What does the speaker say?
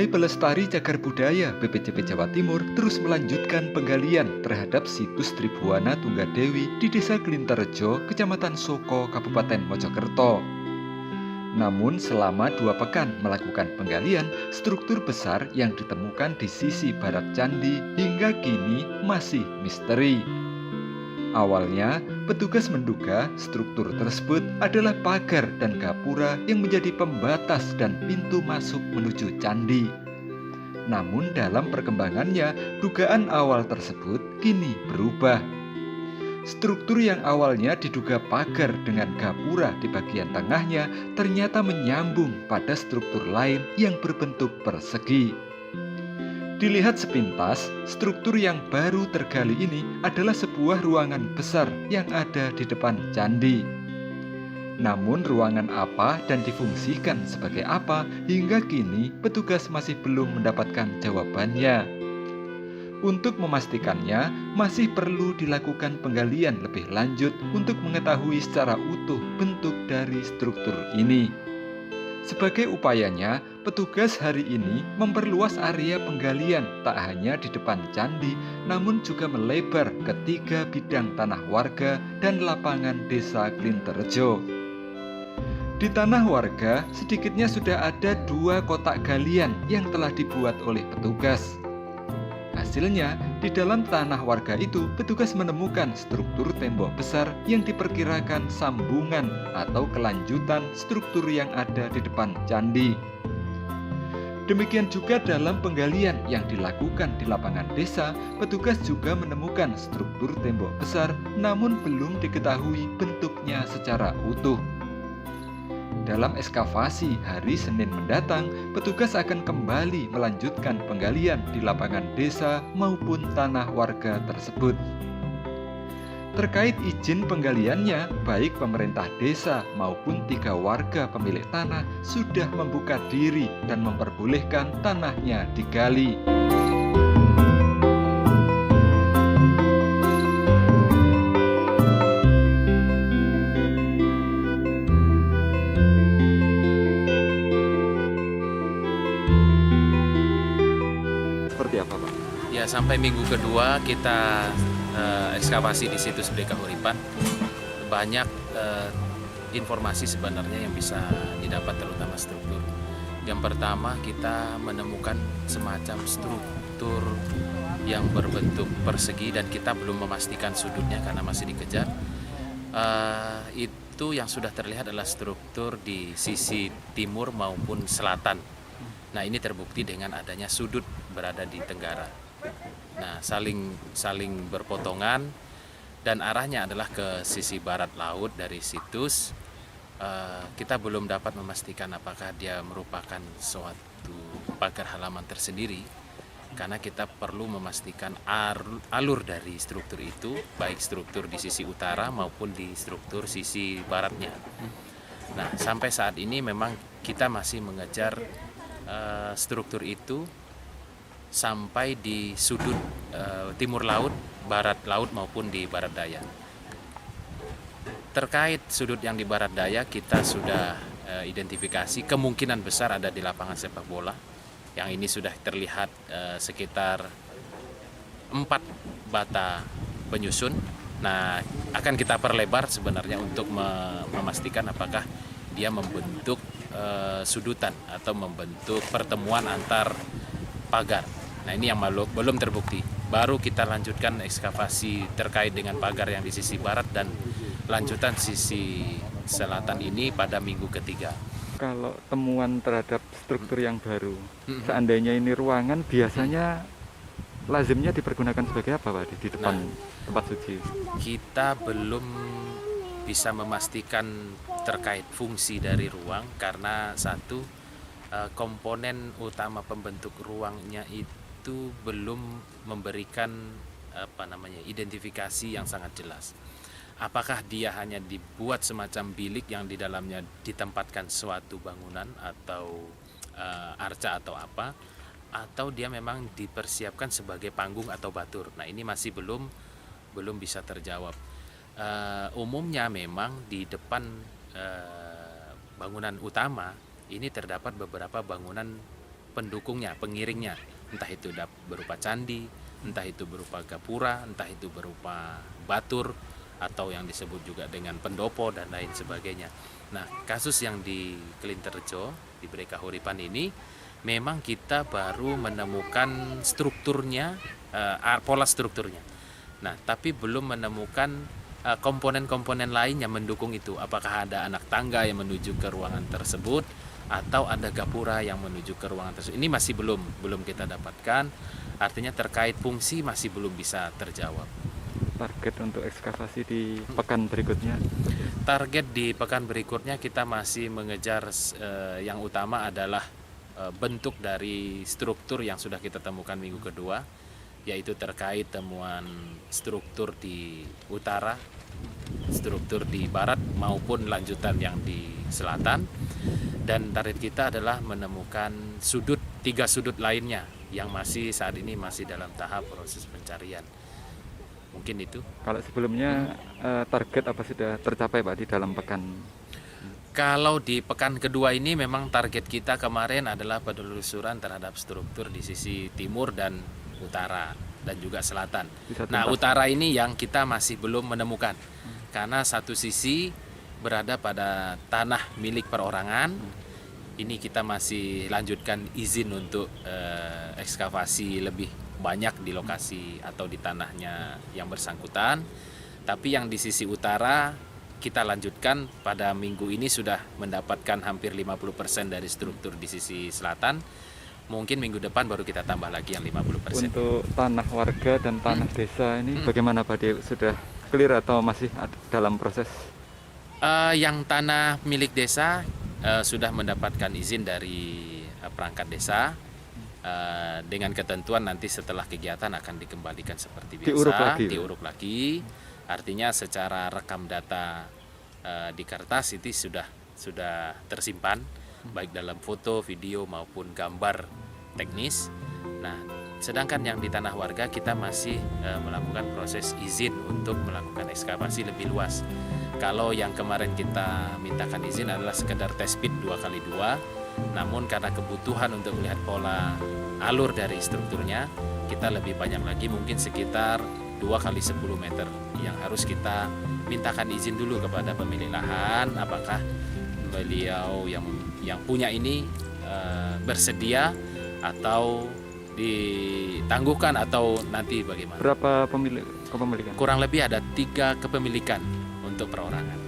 Balai Pelestari Cagar Budaya BPCP Jawa Timur terus melanjutkan penggalian terhadap situs Tribuana Tunggadewi di Desa Klinterejo, Kecamatan Soko, Kabupaten Mojokerto. Namun selama 2 pekan melakukan penggalian, struktur besar yang ditemukan di sisi barat candi hingga kini masih misteri. Awalnya, petugas menduga struktur tersebut adalah pagar dan gapura yang menjadi pembatas dan pintu masuk menuju candi. Namun dalam perkembangannya, dugaan awal tersebut kini berubah. Struktur yang awalnya diduga pagar dengan gapura di bagian tengahnya ternyata menyambung pada struktur lain yang berbentuk persegi. Dilihat sepintas, struktur yang baru tergali ini adalah sebuah ruangan besar yang ada di depan candi. Namun ruangan apa dan difungsikan sebagai apa hingga kini petugas masih belum mendapatkan jawabannya. Untuk memastikannya, masih perlu dilakukan penggalian lebih lanjut untuk mengetahui secara utuh bentuk dari struktur ini. Sebagai upayanya, petugas hari ini memperluas area penggalian tak hanya di depan candi, namun juga melebar ke 3 bidang tanah warga dan lapangan desa Klinterejo. Di tanah warga, sedikitnya sudah ada 2 kotak galian yang telah dibuat oleh petugas. Hasilnya, di dalam tanah warga itu, petugas menemukan struktur tembok besar yang diperkirakan sambungan atau kelanjutan struktur yang ada di depan candi. Demikian juga dalam penggalian yang dilakukan di lapangan desa, petugas juga menemukan struktur tembok besar namun belum diketahui bentuknya secara utuh. Dalam ekskavasi hari Senin mendatang, petugas akan kembali melanjutkan penggalian di lapangan desa maupun tanah warga tersebut. Terkait izin penggaliannya, baik pemerintah desa maupun 3 warga pemilik tanah sudah membuka diri dan memperbolehkan tanahnya digali. Seperti apa, Pak? Ya, sampai minggu kedua kita ekskavasi di situs BK Huripan. Banyak informasi sebenarnya yang bisa didapat, terutama struktur. Yang pertama, kita menemukan semacam struktur yang berbentuk persegi dan kita belum memastikan sudutnya karena masih dikejar. Itu yang sudah terlihat adalah struktur di sisi timur maupun selatan. Nah, ini terbukti dengan adanya sudut berada di tenggara. Nah, saling berpotongan dan arahnya adalah ke sisi barat laut dari situs. Kita belum dapat memastikan apakah dia merupakan suatu pagar halaman tersendiri, karena kita perlu memastikan alur dari struktur itu, baik struktur di sisi utara maupun di struktur sisi baratnya. Nah, sampai saat ini memang kita masih mengejar struktur itu sampai di sudut timur laut, barat laut maupun di barat daya. Terkait sudut yang di barat daya, kita sudah identifikasi kemungkinan besar ada di lapangan sepak bola. Yang ini sudah terlihat sekitar 4 bata penyusun. Nah, akan kita perlebar sebenarnya untuk memastikan apakah dia membentuk sudutan atau membentuk pertemuan antar pagar. Nah, ini yang belum terbukti. Baru kita lanjutkan ekskavasi terkait dengan pagar yang di sisi barat dan lanjutan sisi selatan ini pada minggu ketiga. Kalau temuan terhadap struktur yang baru, seandainya ini ruangan, biasanya lazimnya dipergunakan sebagai apa, Pak, di depan tempat suci? Kita belum bisa memastikan terkait fungsi dari ruang karena satu, komponen utama pembentuk ruangnya itu belum memberikan identifikasi yang sangat jelas. Apakah dia hanya dibuat semacam bilik yang di dalamnya ditempatkan suatu bangunan atau arca atau apa, atau dia memang dipersiapkan sebagai panggung atau batur. Nah, ini masih belum bisa terjawab. Umumnya memang di depan bangunan utama ini terdapat beberapa bangunan pendukungnya, pengiringnya, entah itu berupa candi, entah itu berupa gapura, entah itu berupa batur, atau yang disebut juga dengan pendopo dan lain sebagainya. Nah, kasus yang di Kelinterjo, di Breka Huripan ini, memang kita baru menemukan strukturnya, pola strukturnya. Nah, tapi belum menemukan komponen-komponen lain yang mendukung itu. Apakah ada anak tangga yang menuju ke ruangan tersebut, atau ada gapura yang menuju ke ruangan tersebut. Ini masih belum kita dapatkan. Artinya terkait fungsi masih belum bisa terjawab. Target untuk ekskavasi di pekan berikutnya? Target di pekan berikutnya kita masih mengejar, yang utama adalah bentuk dari struktur yang sudah kita temukan minggu kedua, yaitu terkait temuan struktur di utara, struktur di barat maupun lanjutan yang di selatan. Dan target kita adalah menemukan 3 sudut lainnya yang masih saat ini masih dalam tahap proses pencarian. Mungkin itu. Kalau sebelumnya target apa sudah tercapai Pak di dalam pekan? Kalau di pekan kedua ini memang target kita kemarin adalah penelusuran terhadap struktur di sisi timur dan utara dan juga selatan. Nah, utara ini yang kita masih belum menemukan karena satu sisi berada pada tanah milik perorangan. Ini kita masih lanjutkan izin untuk ekskavasi lebih banyak di lokasi atau di tanahnya yang bersangkutan. Tapi yang di sisi utara kita lanjutkan, pada minggu ini sudah mendapatkan hampir 50% dari struktur di sisi selatan. Mungkin minggu depan baru kita tambah lagi yang 50%. Untuk tanah warga dan tanah desa ini bagaimana Pak Dew? Sudah clear atau masih dalam proses? Yang tanah milik desa sudah mendapatkan izin dari perangkat desa, dengan ketentuan nanti setelah kegiatan akan dikembalikan seperti biasa, diuruk lagi. Artinya secara rekam data di kertas itu sudah tersimpan, baik dalam foto, video maupun gambar teknis. Nah, sedangkan yang di tanah warga kita masih melakukan proses izin untuk melakukan ekskavasi lebih luas. Kalau yang kemarin kita mintakan izin adalah sekedar test pit 2x2, namun karena kebutuhan untuk melihat pola alur dari strukturnya, kita lebih banyak lagi, mungkin sekitar 2x10 meter yang harus kita mintakan izin dulu kepada pemilik lahan, apakah beliau yang punya ini bersedia atau ditangguhkan atau nanti bagaimana. Berapa kepemilikan? Kurang lebih ada 3 kepemilikan untuk perorangan.